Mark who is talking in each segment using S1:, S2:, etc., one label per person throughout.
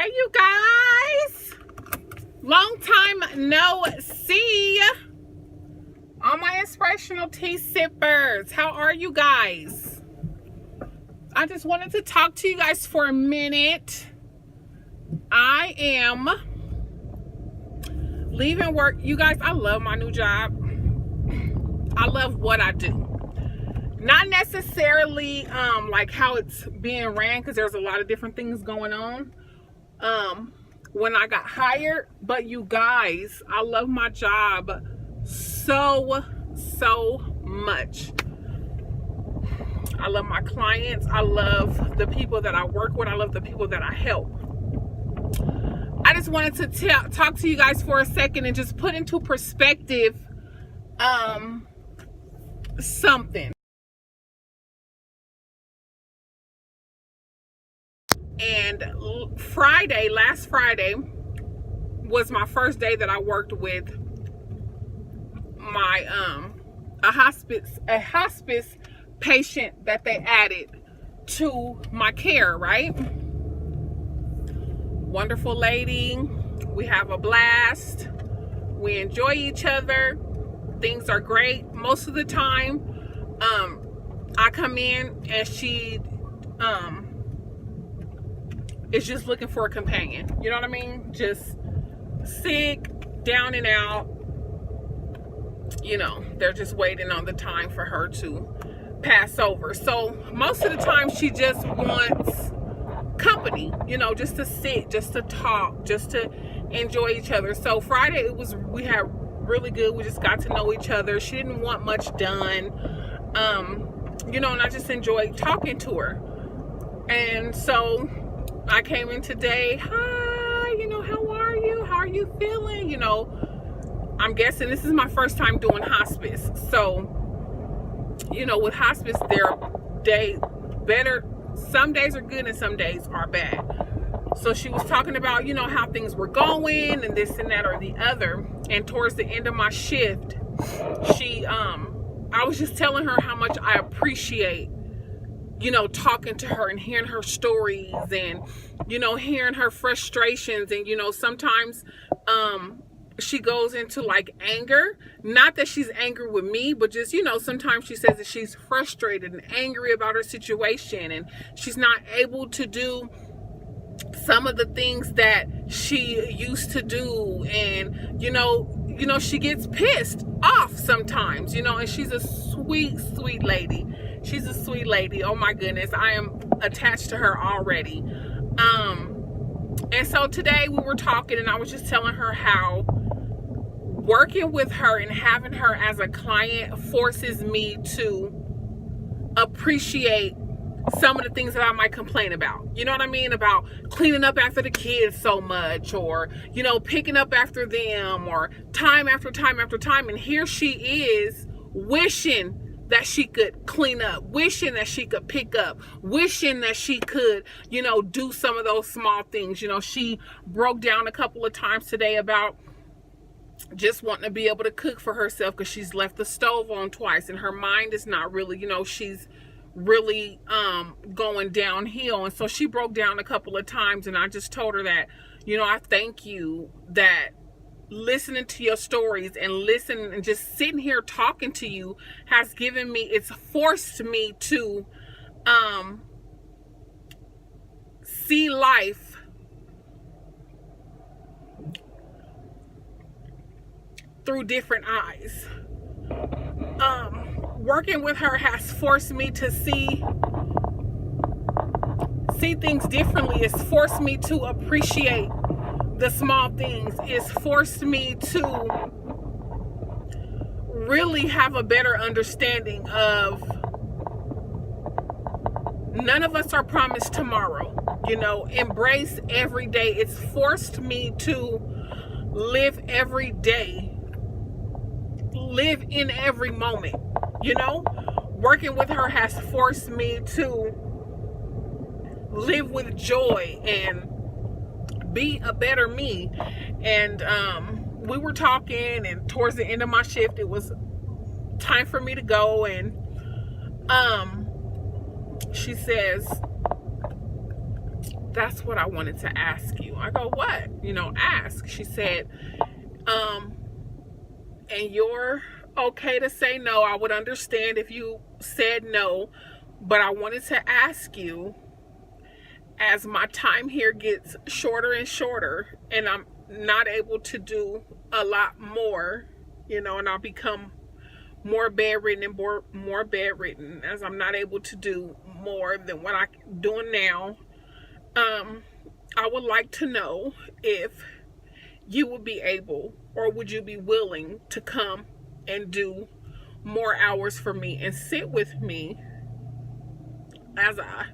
S1: Hey, you guys. Long time no see. All my inspirational tea sippers. How are you guys? I just wanted to talk to you guys for a minute. I am leaving work. You guys, I love my new job. I love what I do. Not necessarily like how it's being ran, because there's a lot of different things going on when I got hired. But you guys, I love my job so much. I love my clients. I love the people that I work with. I love the people that I help. I just wanted to talk to you guys for a second and just put into perspective something. And last Friday was my first day that I worked with my a hospice patient that they added to my care, right? Wonderful lady. We have a blast. We enjoy each other. Things are great. Most of the time, I come in and she is just looking for a companion. You know what I mean? Just sick, down and out. You know, they're just waiting on the time for her to pass over. So most of the time she just wants company, you know, just to sit, just to talk, just to enjoy each other. So Friday we had really good. We just got to know each other. She didn't want much done. You know, and I just enjoyed talking to her. And so I came in today. Hi, you know, how are you? How are you feeling? You know, I'm guessing this is my first time doing hospice. So, you know, with hospice, some days are good and some days are bad. So she was talking about, you know, how things were going and this and that or the other. And towards the end of my shift, I was just telling her how much I appreciate, you know, talking to her and hearing her stories and, you know, hearing her frustrations. And, you know, sometimes she goes into like anger. Not that she's angry with me, but just, you know, sometimes she says that she's frustrated and angry about her situation and she's not able to do some of the things that she used to do. And, you know, she gets pissed off sometimes, you know, and she's a sweet lady. She's a sweet lady. Oh my goodness. I am attached to her already. And so today we were talking and I was just telling her how working with her and having her as a client forces me to appreciate some of the things that I might complain about. You know what I mean? About cleaning up after the kids so much, or, you know, picking up after them, or time after time after time. And here she is wishing that she could clean up, wishing that she could pick up, wishing that she could, you know, do some of those small things. You know, she broke down a couple of times today about just wanting to be able to cook for herself because she's left the stove on twice and her mind is not really, you know, she's really going downhill. And so she broke down a couple of times and I just told her that, you know, I thank you that listening to your stories and listening and just sitting here talking to you has given me, it's forced me to see life through different eyes. Working with her has forced me to see things differently. It's forced me to appreciate the small things. It's forced me to really have a better understanding of none of us are promised tomorrow. You know, embrace every day. It's forced me to live every day, live in every moment. You know, working with her has forced me to live with joy and be a better me. And we were talking, and towards the end of my shift, it was time for me to go. And she says, that's what I wanted to ask you. I go, what? Ask. She said, and you're okay to say no. I would understand if you said no, but I wanted to ask you, as my time here gets shorter and shorter and I'm not able to do a lot more, and I'll become more bedridden and more bedridden as I'm not able to do more than what I'm doing now. I would like to know if you would be able, or would you be willing to come and do more hours for me and sit with me as I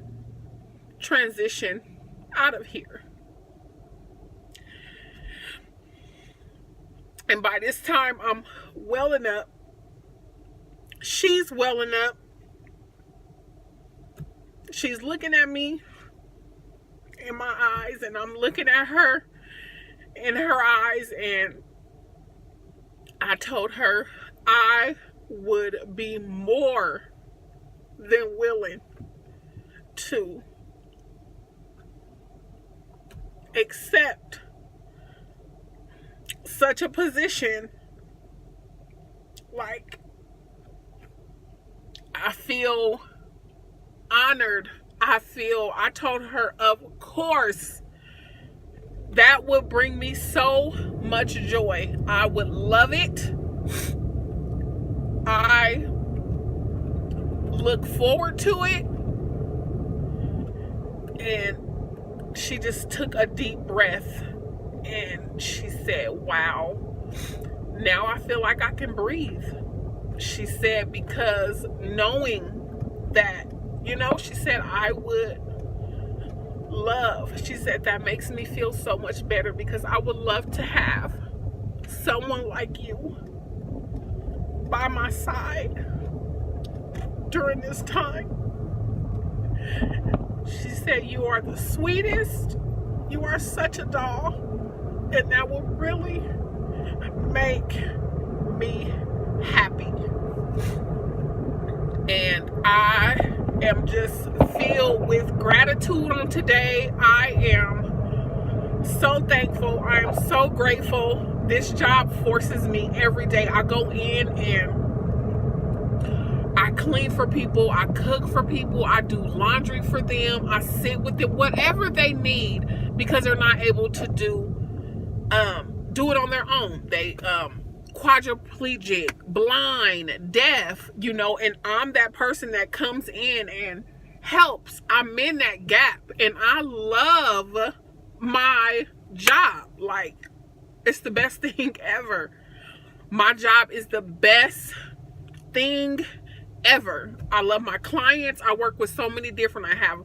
S1: transition out of here. And by this time, I'm welling up. She's welling up. She's looking at me in my eyes, and I'm looking at her in her eyes, and I told her I would be more than willing to accept such a position. Like, I feel honored. I told her, of course, that would bring me so much joy. I would love it. I look forward to it. And she just took a deep breath and she said, wow, now I feel like I can breathe. She said, because knowing that, she said, I would love, she said, that makes me feel so much better, because I would love to have someone like you by my side during this time. She said, you are the sweetest. You are such a doll. And that will really make me happy. And I am just filled with gratitude on today. I am so thankful. I am so grateful. This job forces me every day. I go in and I clean for people, I cook for people, I do laundry for them, I sit with them, whatever they need, because they're not able to do it on their own. They quadriplegic, blind, deaf, and I'm that person that comes in and helps. I'm in that gap, and I love my job. Like, it's the best thing ever. My job is the best thing ever. I love my clients. I work with so many different. I have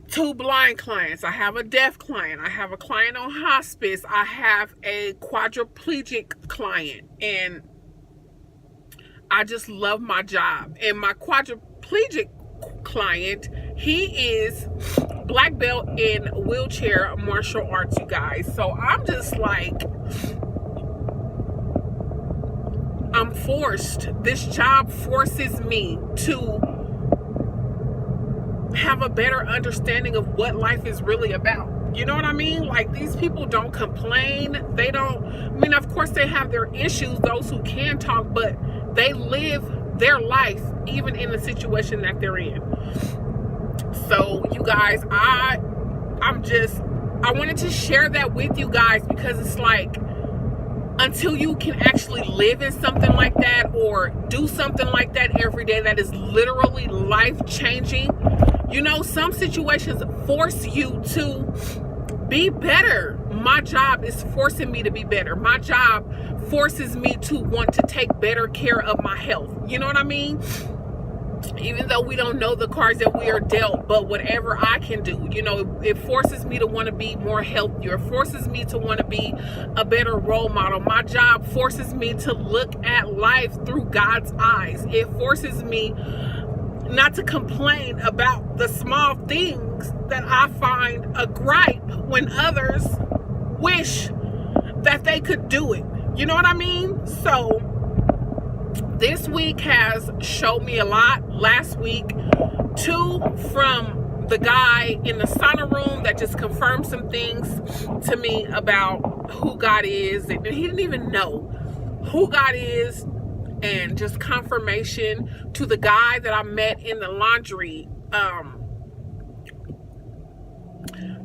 S1: 2 blind clients. I have a deaf client. I have a client on hospice. I have a quadriplegic client. And I just love my job. And my quadriplegic client, he is black belt in wheelchair martial arts, you guys. So I'm just like, I'm forced. This job forces me to have a better understanding of what life is really about. You know what I mean? Like, these people don't complain. They don't, of course they have their issues, those who can talk, but they live their life even in the situation that they're in. So, you guys, I wanted to share that with you guys, because it's like, until you can actually live in something like that or do something like that every day that is literally life-changing, some situations force you to be better. My job is forcing me to be better. My job forces me to want to take better care of my health. You know what I mean? Even though we don't know the cards that we are dealt, but whatever I can do, it forces me to want to be more healthier. It forces me to want to be a better role model. My job forces me to look at life through God's eyes. It forces me not to complain about the small things that I find a gripe when others wish that they could do it. You know what I mean? So this week has showed me a lot. Last week, 2 from the guy in the sauna room that just confirmed some things to me about who God is, and he didn't even know who God is, and just confirmation to the guy that I met in the laundry,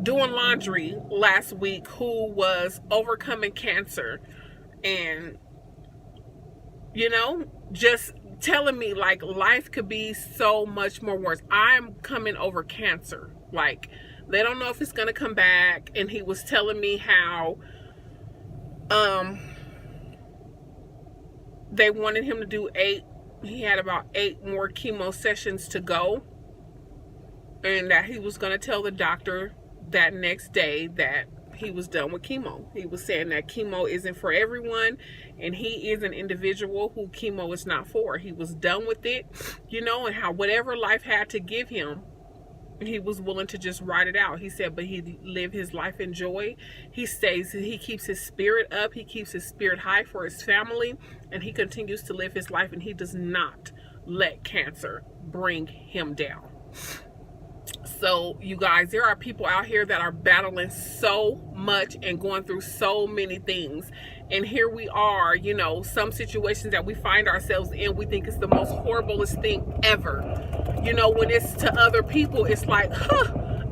S1: doing laundry last week, who was overcoming cancer, and just telling me like life could be so much more worse. I'm coming over cancer. Like, they don't know if it's gonna come back. And he was telling me how they wanted him to do 8. He had about 8 more chemo sessions to go, and that he was gonna tell the doctor that next day that he was done with chemo. He was saying that chemo isn't for everyone, and he is an individual who chemo is not for. He was done with it, and how whatever life had to give him, he was willing to just ride it out. He said, but he lived his life in joy. He keeps his spirit up. He keeps his spirit high for his family, and he continues to live his life, and he does not let cancer bring him down. So, you guys, there are people out here that are battling so much and going through so many things. And here we are, some situations that we find ourselves in, we think it's the most horriblest thing ever. When it's to other people, it's like,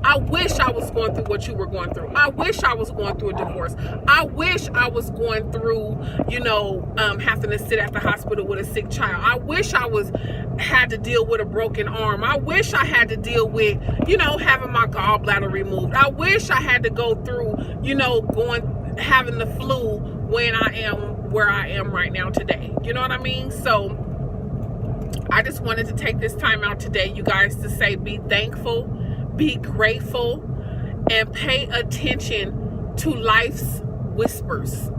S1: I wish I was going through what you were going through. I wish I was going through a divorce. I wish I was going through, having to sit at the hospital with a sick child. I wish I had to deal with a broken arm. I wish I had to deal with, having my gallbladder removed. I wish I had to go through, having the flu when I am where I am right now today. You know what I mean? So I just wanted to take this time out today, you guys, to say, be thankful, be grateful, and pay attention to life's whispers.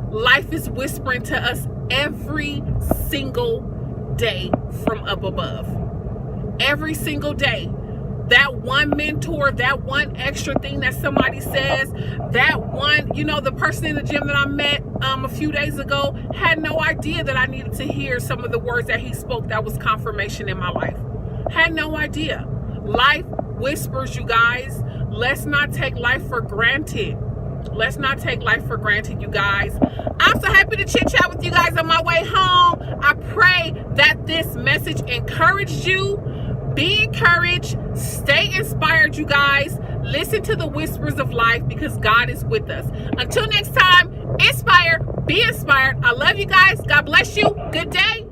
S1: Life is whispering to us every single day from up above. Every single day. That one mentor, that one extra thing that somebody says, that one, the person in the gym that I met a few days ago had no idea that I needed to hear some of the words that he spoke that was confirmation in my life. Had no idea. Life whispers, you guys. Let's not take life for granted. Let's not take life for granted, you guys. I'm so happy to chit chat with you guys on my way home. I pray that this message encouraged you. Be encouraged. Stay inspired, you guys. Listen to the whispers of life, because God is with us. Until next time, inspire, be inspired. I love you guys. God bless you. Good day.